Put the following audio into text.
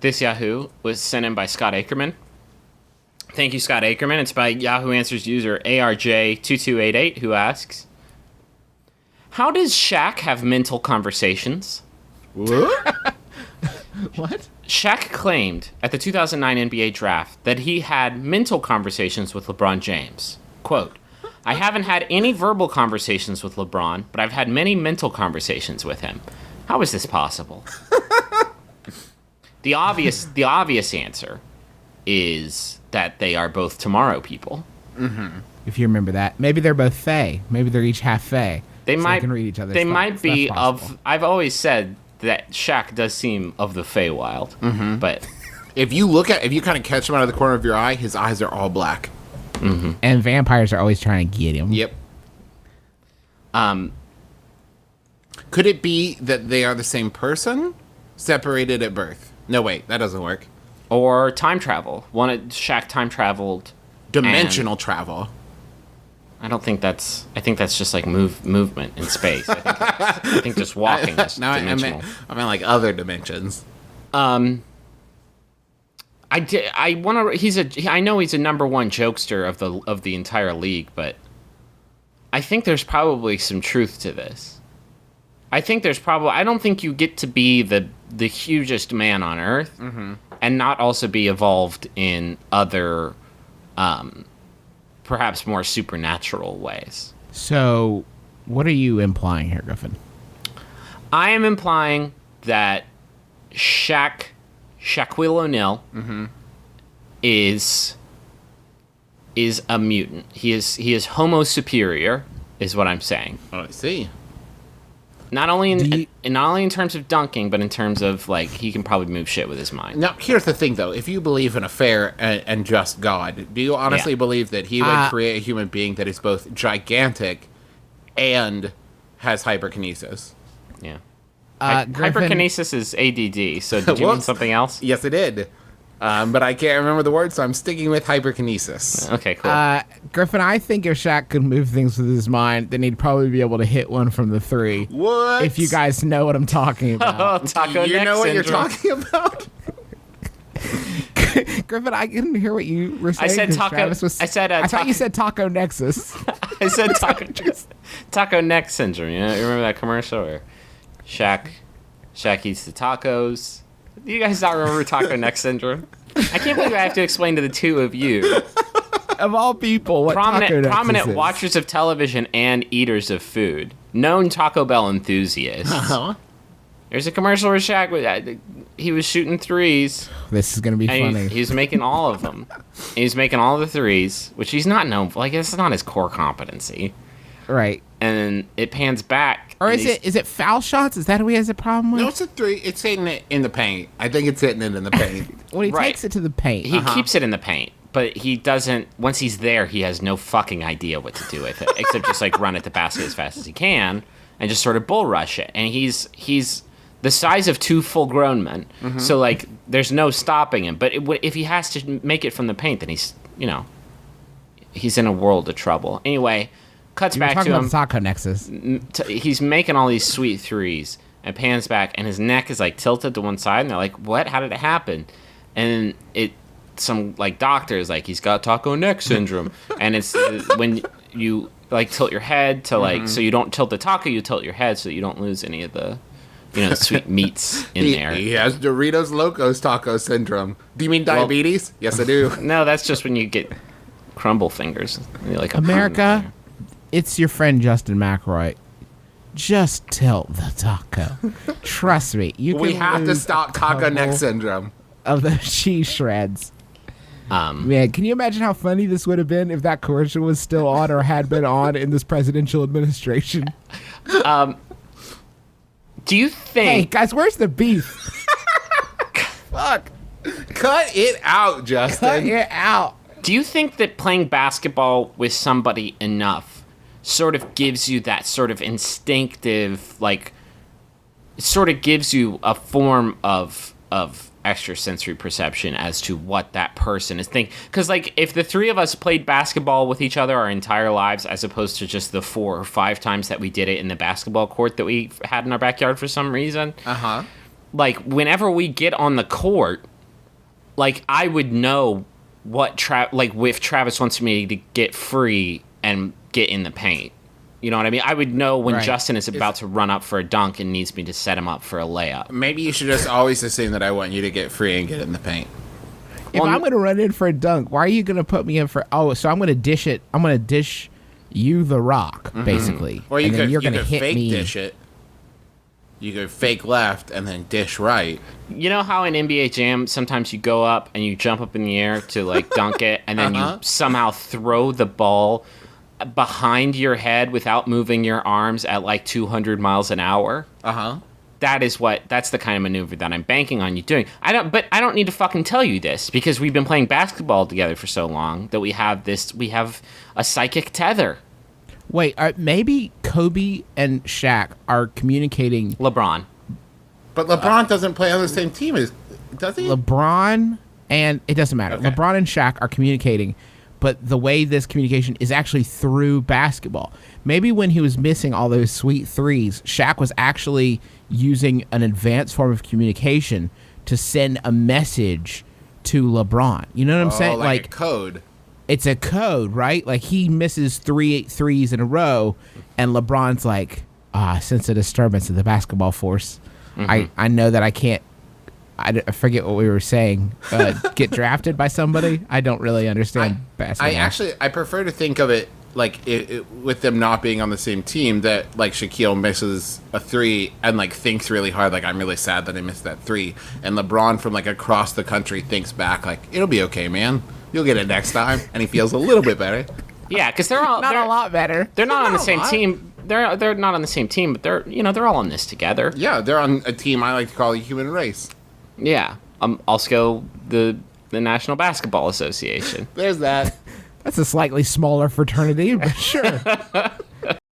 This Yahoo was sent in by Scott Ackerman. Thank you, Scott Ackerman. It's by Yahoo Answers user ARJ2288, who asks, how does Shaq have mental conversations? What? Shaq claimed at the 2009 NBA draft that he had mental conversations with LeBron James. Quote, I haven't had any verbal conversations with LeBron, but I've had many mental conversations with him. How is this possible? The obvious answer is that they are both tomorrow people. Mm-hmm. If you remember that. Maybe they're both Fae. Maybe they're each half Fae. They can read each other's They thoughts. might be That's possible. of... I've always said that Shaq does seem of the Feywild. Mm-hmm. But If you kind of catch him out of the corner of your eye, his eyes are all black. Mm-hmm. And vampires are always trying to get him. Yep. Could it be that they are the same person, separated at birth? No, wait, that doesn't work. Or time travel. Shaq time traveled. Dimensional travel. I don't think that's... I think that's just like movement in space. I think just walking is dimensional. I meant like other dimensions. I know he's a number one jokester of the entire league, but I think there's probably some truth to this. I don't think you get to be the hugest man on Earth and not also be evolved in other, perhaps more supernatural ways. So, what are you implying here, Griffin? I am implying that Shaquille O'Neal is a mutant. He is Homo superior, is what I'm saying. Oh, I see. Not only in terms of dunking, but in terms of like he can probably move shit with his mind. Now, here's the thing, though. If you believe in a fair and just God, do you honestly believe that he would create a human being that is both gigantic and has hyperkinesis? Yeah. Griffin, Hyperkinesis is ADD. So did you mean something else? Yes, it did. But I can't remember the word, so I'm sticking with hyperkinesis. Okay, cool. Griffin, I think if Shaq could move things with his mind, then he'd probably be able to hit one from the three. What? If you guys know what I'm talking about. Taco You neck know what syndrome. you're talking about? Griffin, I didn't hear what you were saying. I said 'cause taco. Travis was, I said. I thought you said Taco Nexus. I said taco neck syndrome. You remember that commercial where Shaq eats the tacos? You guys not remember taco neck syndrome? I can't believe I have to explain to the two of you, Of all people, what Taco Nexus prominent is. watchers of television and eaters of food, known Taco Bell enthusiasts. Uh-huh. There's a commercial where Shaq he was shooting threes. This is going to be And funny. he's making all of them. He's making all the threes, which he's not known for. Like, it's not his core competency. Right. And then it pans back. Or and is it foul shots? Is that who he has a problem with? No, it's a three. It's hitting it in the paint. I think it's hitting it in the paint. Well, he Right. takes it to the paint. He keeps it in the paint, but he doesn't. Once he's there, he has no fucking idea what to do with it, except just like run at the basket as fast as he can and just sort of bull rush it. And he's the size of two full-grown men, so like there's no stopping him. But if he has to make it from the paint, then he's in a world of trouble. Anyway, cuts You were back talking to about him. Taco Nexus. He's making all these sweet threes and pans back, and his neck is like tilted to one side, and they're like, "What? How did it happen?" And some like doctor is like, "He's got taco neck syndrome," and it's when you like tilt your head to like so you don't tilt the taco, you tilt your head so that you don't lose any of the sweet meats in there. He has Doritos Locos Taco Syndrome. Do you mean diabetes? Yes, I do. No, that's just when you get crumble fingers. You're like America, it's your friend Justin McElroy. Just tilt the taco. Trust me. We can have to lose stop a Taco Neck couple Syndrome. of the cheese shreds. Man, can you imagine how funny this would have been if that commercial was still on or had been on in this presidential administration? Do you Hey, think? guys, where's the beef? Fuck. Cut it out, Justin. Cut it out. Do you think that playing basketball with somebody enough sort of gives you that sort of instinctive, like, it sort of gives you a form of extrasensory perception as to what that person is thinking? Because, like, if the three of us played basketball with each other our entire lives, as opposed to just the 4 or 5 times that we did it in the basketball court that we had in our backyard for some reason, like, whenever we get on the court, like I would know what if Travis wants me to get free and get in the paint. You know what I mean? I would know when Justin is about to run up for a dunk and needs me to set him up for a layup. Maybe you should just always assume that I want you to get free and get in the paint. If I'm going to run in for a dunk, why are you going to put me in for... Oh, so I'm going to dish it. I'm going to dish you the rock, basically. Or you could hit fake me. dish it. You could fake left and then dish right. You know how in NBA Jam, sometimes you go up and you jump up in the air to, like, dunk it, and then you somehow throw the ball behind your head without moving your arms at, like, 200 miles an hour? Uh-huh. That's the kind of maneuver that I'm banking on you doing. I don't need to fucking tell you this, because we've been playing basketball together for so long that we have a psychic tether. Wait, maybe Kobe and Shaq are communicating. LeBron. But LeBron doesn't play on the same team as, does he? LeBron, and it doesn't matter. Okay. LeBron and Shaq are communicating, but the way this communication is actually through basketball. Maybe when he was missing all those sweet threes, Shaq was actually using an advanced form of communication to send a message to LeBron. You know what I'm saying? Like a code. It's a code, right? Like he misses 3 threes in a row, and LeBron's like, I sense a disturbance in the basketball force. I know that I can't. I forget what we were saying. Get drafted by somebody? I don't really understand basketball. I prefer to think of it like with them not being on the same team, that like Shaquille misses a 3 and like thinks really hard, like I'm really sad that I missed that 3, and LeBron from like across the country thinks back like it'll be okay, man. You'll get it next time, and he feels a little bit better. Yeah, because they're a lot better. They're not on the same team. They're not on the same team, but they're all on this together. Yeah, they're on a team I like to call the human race. Yeah, also the National Basketball Association. There's that. That's a slightly smaller fraternity, but sure.